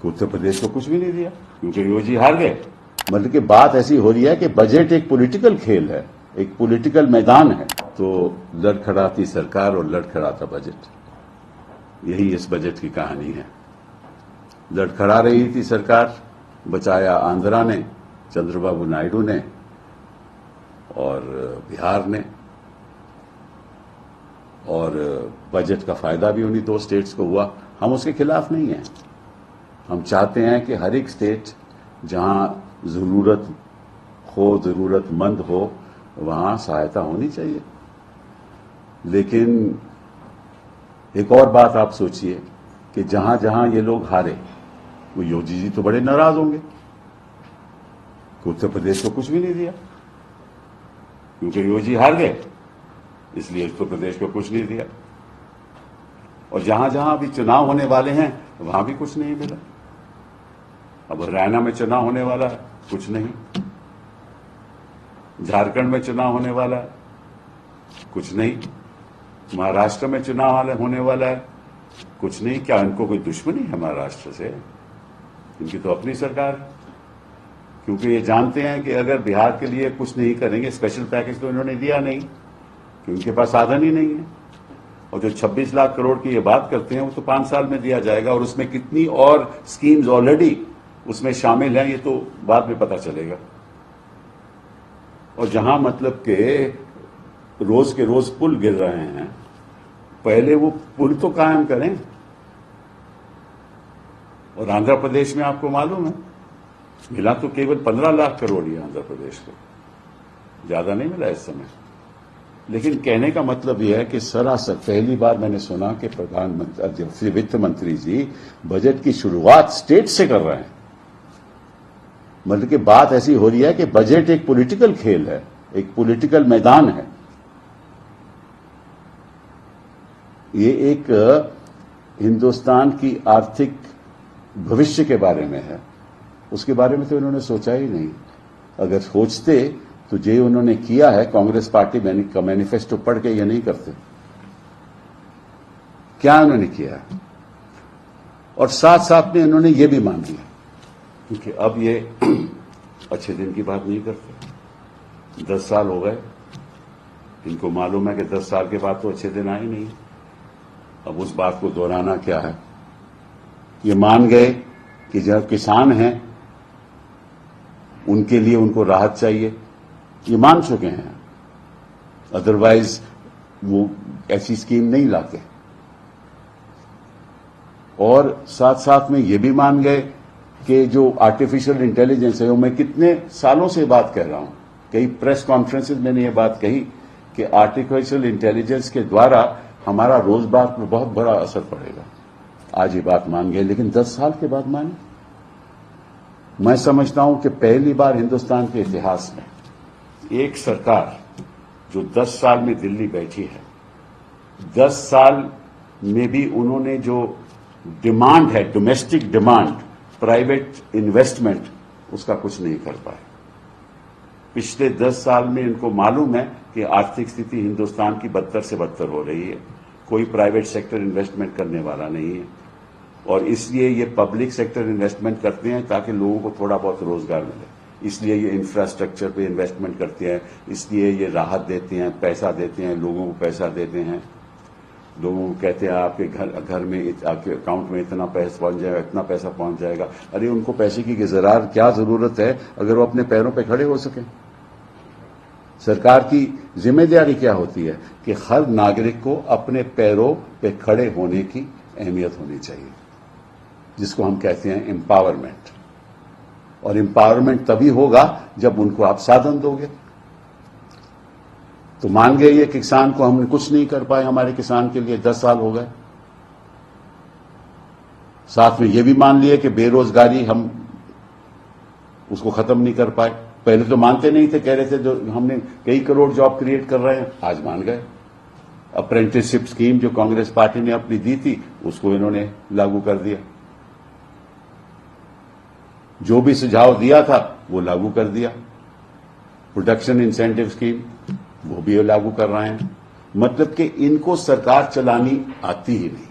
उत्तर प्रदेश को कुछ भी नहीं दिया क्योंकि योगी हार गए। मतलब कि बात ऐसी हो रही है कि बजट एक पॉलिटिकल खेल है, एक पॉलिटिकल मैदान है। तो लड़खड़ाती सरकार और लड़खड़ाता बजट, यही इस बजट की कहानी है। लड़खड़ा रही थी सरकार, बचाया आंध्रा ने, चंद्रबाबू नायडू ने और बिहार ने, और बजट का फायदा भी उन्हीं दो स्टेट्स को हुआ। हम उसके खिलाफ नहीं हैं। हम चाहते हैं कि हर एक स्टेट जहां जरूरत हो, जरूरतमंद हो, वहां सहायता होनी चाहिए। लेकिन एक और बात आप सोचिए कि जहां जहां ये लोग हारे, वो योगी जी तो बड़े नाराज होंगे कि उत्तर प्रदेश को कुछ भी नहीं दिया क्योंकि योगी हार गए, इसलिए उत्तर प्रदेश को कुछ नहीं दिया। और जहां जहां अभी चुनाव होने वाले हैं वहां भी कुछ नहीं मिला। अब हरियाणा में चुनाव होने वाला है, कुछ नहीं। झारखंड में चुनाव होने वाला है, कुछ नहीं। महाराष्ट्र में चुनाव होने वाला है, कुछ नहीं। क्या इनको कोई दुश्मनी है महाराष्ट्र से? इनकी तो अपनी सरकार है, क्योंकि ये जानते हैं कि अगर बिहार के लिए कुछ नहीं करेंगे, स्पेशल पैकेज तो इन्होंने दिया नहीं क्योंकि उनके पास साधन ही नहीं है। और जो 26 लाख करोड़ की ये बात करते हैं वो तो 5 साल में दिया जाएगा, और उसमें कितनी और स्कीम्स ऑलरेडी उसमें शामिल हैं ये तो बाद में पता चलेगा। और जहां मतलब के रोज पुल गिर रहे हैं, पहले वो पुल तो कायम करें। और आंध्र प्रदेश में आपको मालूम है मिला तो केवल 15 लाख करोड़ ही आंध्र प्रदेश को, ज्यादा नहीं मिला इस समय। लेकिन कहने का मतलब यह है कि सरासर पहली बार मैंने सुना कि प्रधानमंत्री, वित्त मंत्री जी बजट की शुरुआत स्टेट से कर रहे हैं। मतलब कि बात ऐसी हो रही है कि बजट एक पॉलिटिकल खेल है, एक पॉलिटिकल मैदान है। ये एक हिंदुस्तान की आर्थिक भविष्य के बारे में है, उसके बारे में तो इन्होंने सोचा ही नहीं। अगर सोचते तो जो उन्होंने किया है, कांग्रेस पार्टी का मैनिफेस्टो पढ़ के ये नहीं करते। क्या उन्होंने किया है? और साथ साथ में इन्होंने ये भी मान लिया क्योंकि अब ये अच्छे दिन की बात नहीं करते। 10 साल हो गए, इनको मालूम है कि 10 साल के बाद तो अच्छे दिन आए नहीं। अब उस बात को दोहराना क्या है? ये मान गए कि जब किसान हैं उनके लिए उनको राहत चाहिए, ये मान चुके हैं। अदरवाइज वो ऐसी स्कीम नहीं लाते। और साथ साथ में ये भी मान गए कि जो आर्टिफिशियल इंटेलिजेंस है, वो मैं कितने सालों से बात कह रहा हूं, कई प्रेस कॉन्फ्रेंसेस मैंने ये बात कही कि आर्टिफिशियल इंटेलिजेंस के द्वारा हमारा रोजगार पर बहुत बड़ा असर पड़ेगा। आज ये बात मान गए, लेकिन 10 साल के बाद माने। मैं समझता हूं कि पहली बार हिंदुस्तान के इतिहास में एक सरकार जो 10 साल में दिल्ली बैठी है, 10 साल में भी उन्होंने जो डिमांड है, डोमेस्टिक डिमांड, प्राइवेट इन्वेस्टमेंट, उसका कुछ नहीं कर पाए। पिछले 10 साल में इनको मालूम है कि आर्थिक स्थिति हिंदुस्तान की बदतर से बदतर हो रही है, कोई प्राइवेट सेक्टर इन्वेस्टमेंट करने वाला नहीं है, और इसलिए ये पब्लिक सेक्टर इन्वेस्टमेंट करते हैं ताकि लोगों को थोड़ा बहुत रोजगार मिले। इसलिए ये इंफ्रास्ट्रक्चर पे इन्वेस्टमेंट करते हैं, इसलिए ये राहत देते हैं, पैसा देते हैं, लोगों को पैसा देते हैं। लोगों को कहते हैं आपके घर में, आपके अकाउंट में इतना पैसा पहुंच जाएगा, इतना पैसा पहुंच जाएगा। अरे उनको पैसे की क्या जरूरत है अगर वो अपने पैरों पे खड़े हो सके? सरकार की जिम्मेदारी क्या होती है कि हर नागरिक को अपने पैरों पे खड़े होने की अहमियत होनी चाहिए, जिसको हम कहते हैं एम्पावरमेंट। और एम्पावरमेंट तभी होगा जब उनको आप साधन दोगे। तो मान गए ये किसान को हमने कुछ नहीं कर पाए, हमारे किसान के लिए 10 साल हो गए। साथ में ये भी मान लिए कि बेरोजगारी हम उसको खत्म नहीं कर पाए। पहले तो मानते नहीं थे, कह रहे थे जो हमने कई करोड़ जॉब क्रिएट कर रहे हैं, आज मान गए। अप्रेंटिसशिप स्कीम जो कांग्रेस पार्टी ने अपनी दी थी उसको इन्होंने लागू कर दिया। जो भी सुझाव दिया था वो लागू कर दिया। प्रोडक्शन इंसेंटिव स्कीम वो भी लागू कर रहे हैं। मतलब कि इनको सरकार चलानी आती ही नहीं।